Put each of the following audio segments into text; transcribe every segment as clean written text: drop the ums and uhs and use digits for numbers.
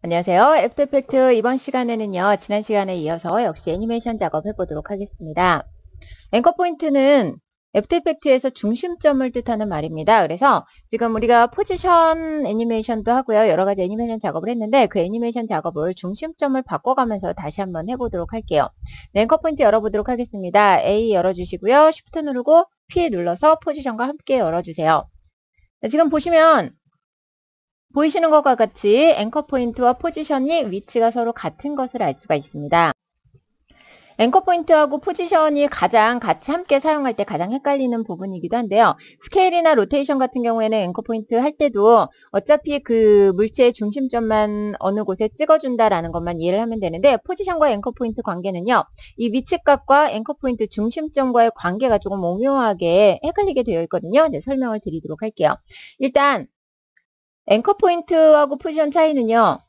안녕하세요. 애프터 이펙트 이번 시간에는요. 지난 시간에 이어서 역시 애니메이션 작업해 보도록 하겠습니다. 앵커 포인트는 애프터 이펙트에서 중심점을 뜻하는 말입니다. 그래서 지금 우리가 포지션 애니메이션도 하고요. 여러 가지 애니메이션 작업을 했는데 그 애니메이션 작업을 중심점을 바꿔가면서 다시 한번 해보도록 할게요. 네, 앵커 포인트 열어보도록 하겠습니다. A 열어주시고요. Shift 누르고 P 눌러서 포지션과 함께 열어주세요. 자, 지금 보이시는 것과 같이 앵커 포인트와 포지션이 위치가 서로 같은 것을 알 수가 있습니다. 앵커 포인트하고 포지션이 가장 같이 함께 사용할 때 가장 헷갈리는 부분이기도 한데요. 스케일이나 로테이션 같은 경우에는 앵커 포인트 할 때도 어차피 그 물체의 중심점만 어느 곳에 찍어준다라는 것만 이해를 하면 되는데 포지션과 앵커 포인트 관계는요. 이 위치값과 앵커 포인트 중심점과의 관계가 조금 오묘하게 헷갈리게 되어 있거든요. 네, 설명을 드리도록 할게요. 일단 앵커 포인트하고 포지션 차이는요.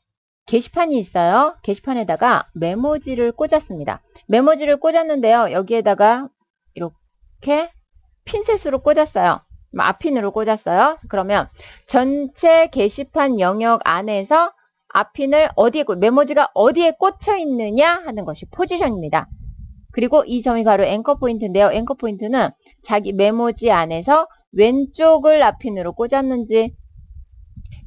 게시판이 있어요. 게시판에다가 메모지를 꽂았습니다. 메모지를 꽂았는데요. 여기에다가 이렇게 핀셋으로 꽂았어요. 앞핀으로 꽂았어요. 그러면 전체 게시판 영역 안에서 앞핀을 메모지가 어디에 꽂혀 있느냐 하는 것이 포지션입니다. 그리고 이 점이 바로 앵커 포인트인데요. 앵커 포인트는 자기 메모지 안에서 왼쪽을 앞핀으로 꽂았는지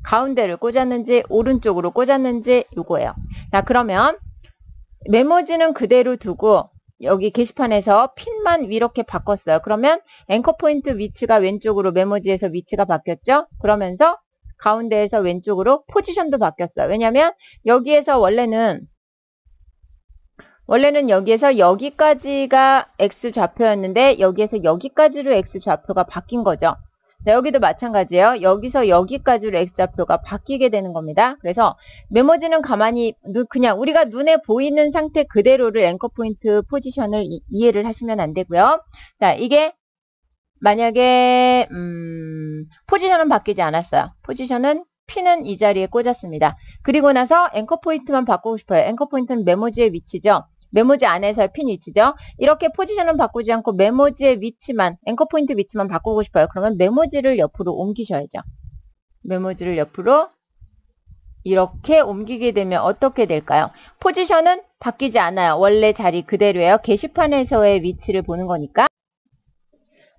가운데를 꽂았는지 오른쪽으로 꽂았는지 요거예요. 자, 그러면 메모지는 그대로 두고 여기 게시판에서 핀만 이렇게 바꿨어요. 그러면 앵커 포인트 위치가 왼쪽으로 메모지에서 위치가 바뀌었죠. 그러면서 가운데에서 왼쪽으로 포지션도 바뀌었어요. 왜냐하면 여기에서 원래는 여기에서 여기까지가 X 좌표였는데 여기에서 여기까지로 X 좌표가 바뀐 거죠. 자, 여기도 마찬가지예요. 여기서 여기까지로 X좌표가 바뀌게 되는 겁니다. 그래서 메모지는 가만히 그냥 우리가 눈에 보이는 상태 그대로를 앵커 포인트 포지션을 이해를 하시면 안 되고요. 자, 이게 만약에 포지션은 바뀌지 않았어요. 포지션은 P는 이 자리에 꽂았습니다. 그리고 나서 앵커 포인트만 바꾸고 싶어요. 앵커 포인트는 메모지의 위치죠. 메모지 안에서의 핀 위치죠. 이렇게 포지션은 바꾸지 않고 메모지의 위치만, 앵커 포인트 위치만 바꾸고 싶어요. 그러면 메모지를 옆으로 옮기셔야죠. 메모지를 옆으로 이렇게 옮기게 되면 어떻게 될까요? 포지션은 바뀌지 않아요. 원래 자리 그대로예요. 게시판에서의 위치를 보는 거니까.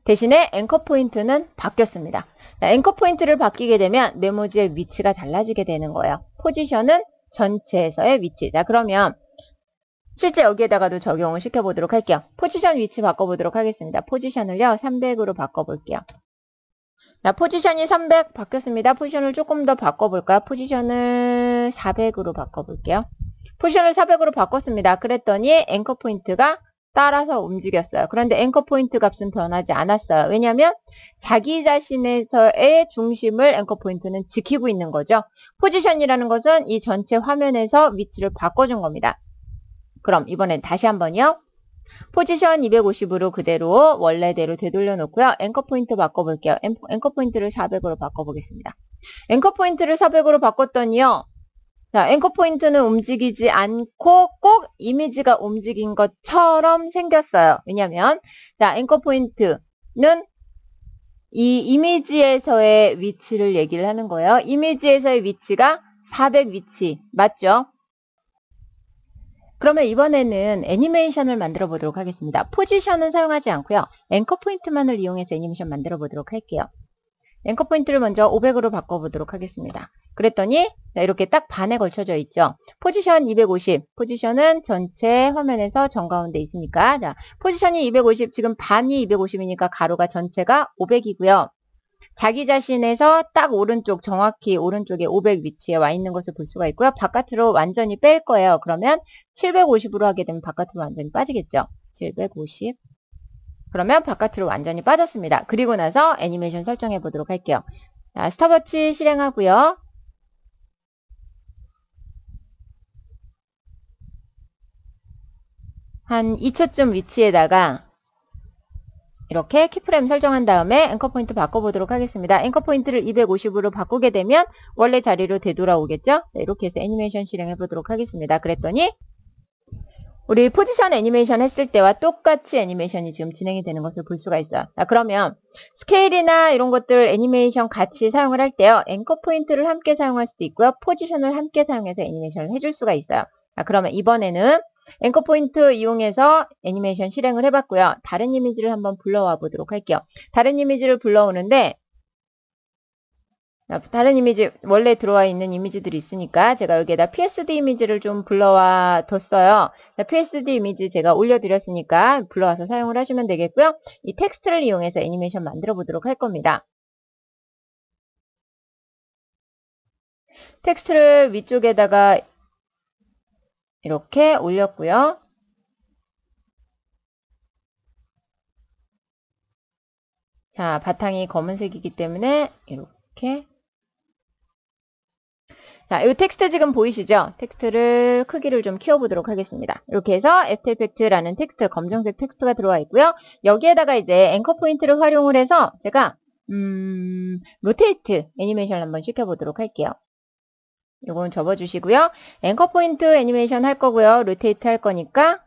대신에 앵커 포인트는 바뀌었습니다. 자, 앵커 포인트를 바뀌게 되면 메모지의 위치가 달라지게 되는 거예요. 포지션은 전체에서의 위치. 자, 그러면 실제 여기에다가도 적용을 시켜보도록 할게요. 포지션 위치 바꿔보도록 하겠습니다. 포지션을요, 300으로 바꿔볼게요. 자, 포지션이 300 바뀌었습니다. 포지션을 조금 더 바꿔볼까요? 포지션을 400으로 바꿔볼게요. 포지션을 400으로 바꿨습니다. 그랬더니 앵커 포인트가 따라서 움직였어요. 그런데 앵커 포인트 값은 변하지 않았어요. 왜냐하면 자기 자신에서의 중심을 앵커 포인트는 지키고 있는 거죠. 포지션이라는 것은 이 전체 화면에서 위치를 바꿔준 겁니다. 그럼 이번엔 다시 한번요. 포지션 250으로 그대로 원래대로 되돌려 놓고요. 앵커 포인트 바꿔볼게요. 앵커 포인트를 400으로 바꿔보겠습니다. 앵커 포인트를 400으로 바꿨더니요. 자, 앵커 포인트는 움직이지 않고 꼭 이미지가 움직인 것처럼 생겼어요. 왜냐면 자, 앵커 포인트는 이 이미지에서의 위치를 얘기를 하는 거예요. 이미지에서의 위치가 400 위치 맞죠? 그러면 이번에는 애니메이션을 만들어 보도록 하겠습니다. 포지션은 사용하지 않고요. 앵커 포인트만을 이용해서 애니메이션 만들어 보도록 할게요. 앵커 포인트를 먼저 500으로 바꿔보도록 하겠습니다. 그랬더니 자, 이렇게 딱 반에 걸쳐져 있죠. 포지션 250. 포지션은 전체 화면에서 정가운데 있으니까 자, 포지션이 250, 지금 반이 250이니까 가로가 전체가 500이고요. 자기 자신에서 딱 오른쪽, 정확히 오른쪽에 500 위치에 와 있는 것을 볼 수가 있고요. 바깥으로 완전히 뺄 거예요. 그러면 750으로 하게 되면 바깥으로 완전히 빠지겠죠. 750. 그러면 바깥으로 완전히 빠졌습니다. 그리고 나서 애니메이션 설정해 보도록 할게요. 자, 스톱워치 실행하고요. 한 2초쯤 위치에다가 이렇게 키프레임 설정한 다음에 앵커 포인트 바꿔보도록 하겠습니다. 앵커 포인트를 250으로 바꾸게 되면 원래 자리로 되돌아오겠죠? 네, 이렇게 해서 애니메이션 실행해 보도록 하겠습니다. 그랬더니 우리 포지션 애니메이션 했을 때와 똑같이 애니메이션이 지금 진행이 되는 것을 볼 수가 있어요. 자, 그러면 스케일이나 이런 것들 애니메이션 같이 사용을 할 때요. 앵커 포인트를 함께 사용할 수도 있고요. 포지션을 함께 사용해서 애니메이션을 해줄 수가 있어요. 자, 그러면 이번에는 앵커 포인트 이용해서 애니메이션 실행을 해봤고요. 다른 이미지를 한번 불러와 보도록 할게요. 다른 이미지를 불러오는데 다른 이미지, 원래 들어와 있는 이미지들이 있으니까 제가 여기에다 PSD 이미지를 좀 불러와 뒀어요. PSD 이미지 제가 올려드렸으니까 불러와서 사용을 하시면 되겠고요. 이 텍스트를 이용해서 애니메이션 만들어 보도록 할 겁니다. 텍스트를 위쪽에다가 이렇게 올렸고요. 자, 바탕이 검은색이기 때문에 이렇게. 자, 이 텍스트 지금 보이시죠? 텍스트를 크기를 좀 키워보도록 하겠습니다. 이렇게 해서 애프터 이펙트라는 텍스트, 검정색 텍스트가 들어와 있고요. 여기에다가 이제 앵커 포인트를 활용을 해서 제가 로테이트 애니메이션을 한번 시켜보도록 할게요. 이건 접어주시고요. 앵커 포인트 애니메이션 할 거고요. 로테이트 할 거니까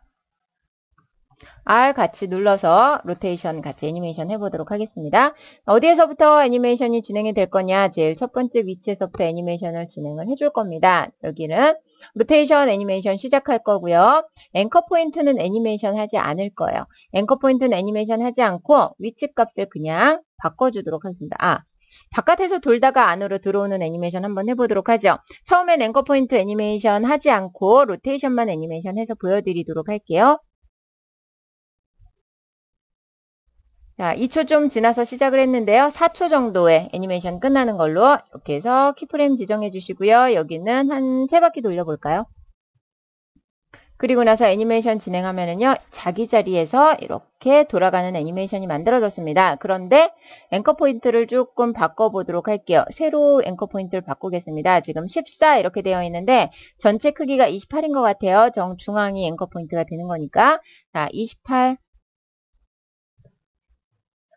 R 같이 눌러서 로테이션 같이 애니메이션 해보도록 하겠습니다. 어디에서부터 애니메이션이 진행이 될 거냐? 제일 첫 번째 위치에서부터 애니메이션을 진행을 해줄 겁니다. 여기는 로테이션 애니메이션 시작할 거고요. 앵커 포인트는 애니메이션 하지 않을 거예요. 앵커 포인트는 애니메이션 하지 않고 위치 값을 그냥 바꿔주도록 하겠습니다. 바깥에서 돌다가 안으로 들어오는 애니메이션 한번 해보도록 하죠. 처음엔 앵커 포인트 애니메이션 하지 않고 로테이션만 애니메이션 해서 보여드리도록 할게요. 자, 2초 좀 지나서 시작을 했는데요. 4초 정도의 애니메이션 끝나는 걸로 이렇게 해서 키프레임 지정해 주시고요. 여기는 한 3바퀴 돌려볼까요? 그리고 나서 애니메이션 진행하면은요, 자기 자리에서 이렇게 돌아가는 애니메이션이 만들어졌습니다. 그런데 앵커 포인트를 조금 바꿔보도록 할게요. 새로 앵커 포인트를 바꾸겠습니다. 지금 14 이렇게 되어 있는데 전체 크기가 28인 것 같아요. 정중앙이 앵커 포인트가 되는 거니까. 자, 28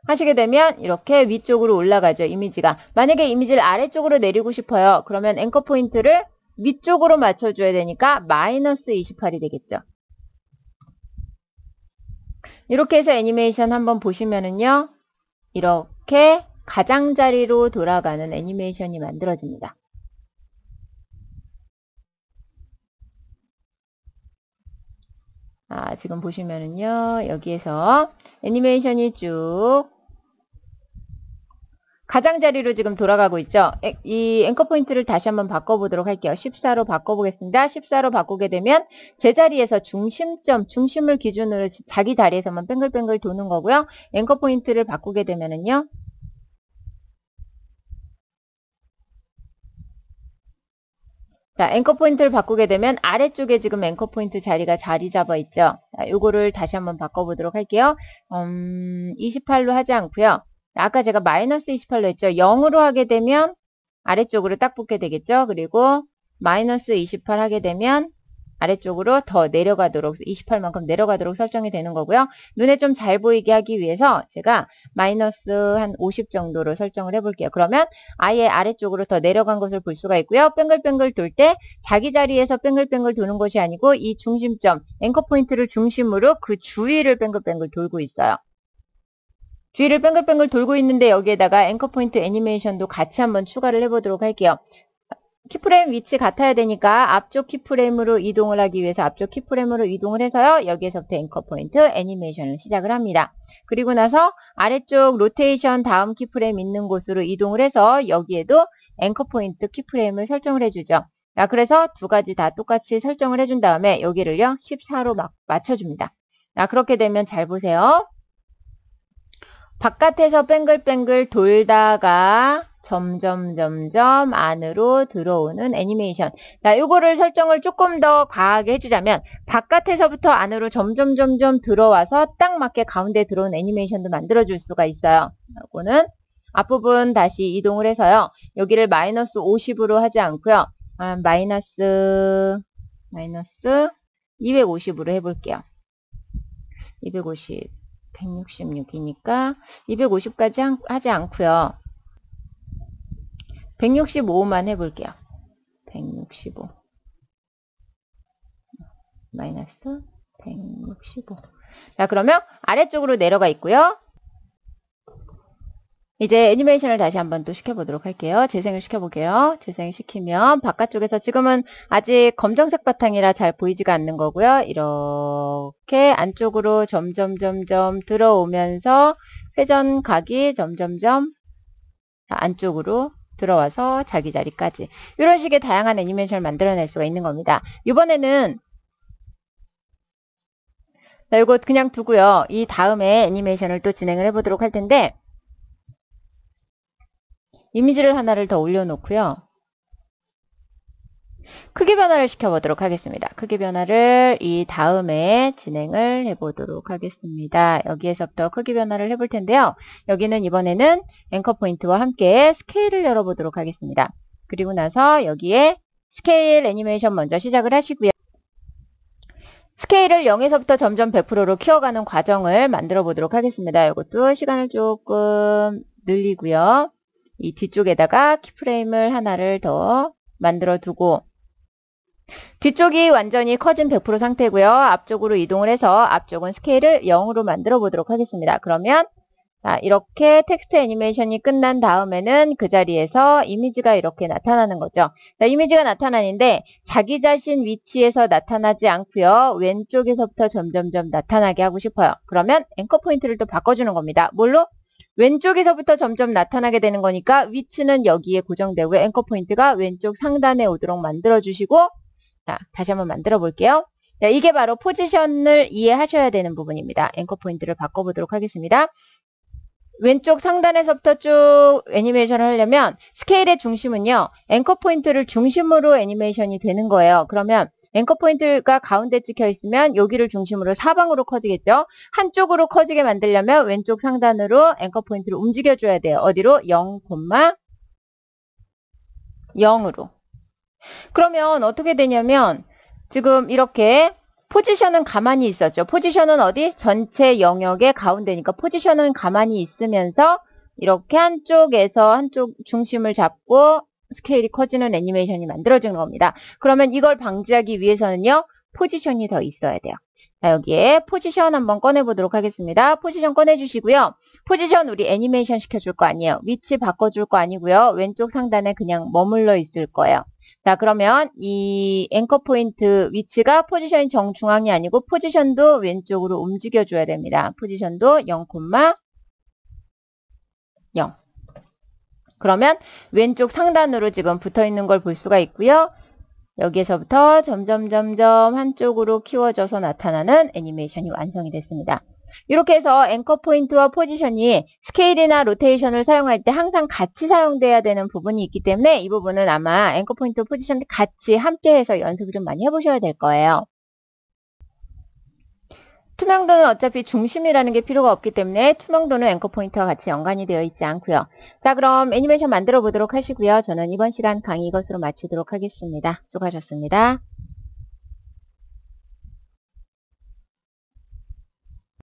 하시게 되면 이렇게 위쪽으로 올라가죠. 이미지가. 만약에 이미지를 아래쪽으로 내리고 싶어요. 그러면 앵커 포인트를 위쪽으로 맞춰줘야 되니까 마이너스 28이 되겠죠. 이렇게 해서 애니메이션 한번 보시면은요. 이렇게 가장자리로 돌아가는 애니메이션이 만들어집니다. 지금 보시면은요. 여기에서 애니메이션이 쭉 가장자리로 지금 돌아가고 있죠. 이 앵커 포인트를 다시 한번 바꿔보도록 할게요. 14로 바꿔보겠습니다. 14로 바꾸게 되면 제자리에서 중심을 기준으로 자기 자리에서만 뱅글뱅글 도는 거고요. 앵커 포인트를 바꾸게 되면은요. 자, 앵커 포인트를 바꾸게 되면 아래쪽에 지금 앵커 포인트 자리가 자리 잡아 있죠. 자, 요거를 다시 한번 바꿔보도록 할게요. 28로 하지 않고요. 아까 제가 마이너스 28로 했죠. 0으로 하게 되면 아래쪽으로 딱 붙게 되겠죠. 그리고 마이너스 28 하게 되면 아래쪽으로 더 내려가도록 28만큼 내려가도록 설정이 되는 거고요. 눈에 좀 잘 보이게 하기 위해서 제가 마이너스 한 50 정도로 설정을 해볼게요. 그러면 아예 아래쪽으로 더 내려간 것을 볼 수가 있고요. 뱅글뱅글 돌 때 자기 자리에서 뱅글뱅글 도는 것이 아니고 이 중심점 앵커 포인트를 중심으로 그 주위를 뱅글뱅글 돌고 있어요. 주위를 뱅글뱅글 돌고 있는데 여기에다가 앵커 포인트 애니메이션도 같이 한번 추가를 해보도록 할게요. 키프레임 위치 같아야 되니까 앞쪽 키프레임으로 이동을 하기 위해서 앞쪽 키프레임으로 이동을 해서요. 여기에서부터 앵커 포인트 애니메이션을 시작을 합니다. 그리고 나서 아래쪽 로테이션 다음 키프레임 있는 곳으로 이동을 해서 여기에도 앵커 포인트 키프레임을 설정을 해주죠. 자, 그래서 두 가지 다 똑같이 설정을 해준 다음에 여기를요 14로 맞춰줍니다. 자, 그렇게 되면 잘 보세요. 바깥에서 뱅글뱅글 돌다가 점점 안으로 들어오는 애니메이션. 자, 요거를 설정을 조금 더 과하게 해주자면 바깥에서부터 안으로 점점 들어와서 딱 맞게 가운데 들어온 애니메이션도 만들어줄 수가 있어요. 요거는 앞부분 다시 이동을 해서요. 여기를 마이너스 50으로 하지 않고요. 마이너스 250으로 해볼게요. 250. 166이니까 250까지 하지 않고요. 165만 해볼게요. 165 마이너스 165. 자, 그러면 아래쪽으로 내려가 있고요. 이제 애니메이션을 다시 한번 또 시켜보도록 할게요. 재생을 시켜볼게요. 재생을 시키면 바깥쪽에서 지금은 아직 검정색 바탕이라 잘 보이지가 않는 거고요. 이렇게 안쪽으로 점점 들어오면서 회전각이 점점점 안쪽으로 들어와서 자기 자리까지 이런 식의 다양한 애니메이션을 만들어낼 수가 있는 겁니다. 이번에는 자, 이거 그냥 두고요. 이 다음에 애니메이션을 또 진행을 해보도록 할 텐데 이미지를 하나를 더 올려놓고요. 크기 변화를 시켜보도록 하겠습니다. 크기 변화를 이 다음에 진행을 해보도록 하겠습니다. 여기에서부터 크기 변화를 해볼 텐데요. 여기는 이번에는 앵커 포인트와 함께 스케일을 열어보도록 하겠습니다. 그리고 나서 여기에 스케일 애니메이션 먼저 시작을 하시고요. 스케일을 0에서부터 점점 100%로 키워가는 과정을 만들어 보도록 하겠습니다. 이것도 시간을 조금 늘리고요. 이 뒤쪽에다가 키프레임을 하나를 더 만들어 두고 뒤쪽이 완전히 커진 100% 상태고요. 앞쪽으로 이동을 해서 앞쪽은 스케일을 0으로 만들어 보도록 하겠습니다. 그러면 자, 이렇게 텍스트 애니메이션이 끝난 다음에는 그 자리에서 이미지가 이렇게 나타나는 거죠. 자, 이미지가 나타나는데 자기 자신 위치에서 나타나지 않고요. 왼쪽에서부터 점점점 나타나게 하고 싶어요. 그러면 앵커 포인트를 또 바꿔주는 겁니다. 뭘로? 왼쪽에서부터 점점 나타나게 되는 거니까 위치는 여기에 고정되고요. 앵커 포인트가 왼쪽 상단에 오도록 만들어주시고 자, 다시 한번 만들어 볼게요. 자, 이게 바로 포지션을 이해하셔야 되는 부분입니다. 앵커 포인트를 바꿔보도록 하겠습니다. 왼쪽 상단에서부터 쭉 애니메이션을 하려면 스케일의 중심은요. 앵커 포인트를 중심으로 애니메이션이 되는 거예요. 그러면 앵커 포인트가 가운데 찍혀 있으면 여기를 중심으로 사방으로 커지겠죠. 한쪽으로 커지게 만들려면 왼쪽 상단으로 앵커 포인트를 움직여줘야 돼요. 어디로? 0,0으로. 그러면 어떻게 되냐면 지금 이렇게 포지션은 가만히 있었죠. 포지션은 어디? 전체 영역의 가운데니까 포지션은 가만히 있으면서 이렇게 한쪽에서 한쪽 중심을 잡고 스케일이 커지는 애니메이션이 만들어지는 겁니다. 그러면 이걸 방지하기 위해서는요. 포지션이 더 있어야 돼요. 자, 여기에 포지션 한번 꺼내보도록 하겠습니다. 포지션 꺼내주시고요. 포지션 우리 애니메이션 시켜줄 거 아니에요. 위치 바꿔줄 거 아니고요. 왼쪽 상단에 그냥 머물러 있을 거예요. 자, 그러면 이 앵커 포인트 위치가 포지션이 정중앙이 아니고 포지션도 왼쪽으로 움직여줘야 됩니다. 포지션도 0,0. 그러면 왼쪽 상단으로 지금 붙어 있는 걸 볼 수가 있고요. 여기에서부터 점점 한쪽으로 키워져서 나타나는 애니메이션이 완성이 됐습니다. 이렇게 해서 앵커 포인트와 포지션이 스케일이나 로테이션을 사용할 때 항상 같이 사용돼야 되는 부분이 있기 때문에 이 부분은 아마 앵커 포인트, 포지션 같이 함께 해서 연습을 좀 많이 해보셔야 될 거예요. 투명도는 어차피 중심이라는 게 필요가 없기 때문에 투명도는 앵커 포인트와 같이 연관이 되어 있지 않고요. 자, 그럼 애니메이션 만들어 보도록 하시고요. 저는 이번 시간 강의 이것으로 마치도록 하겠습니다. 수고하셨습니다.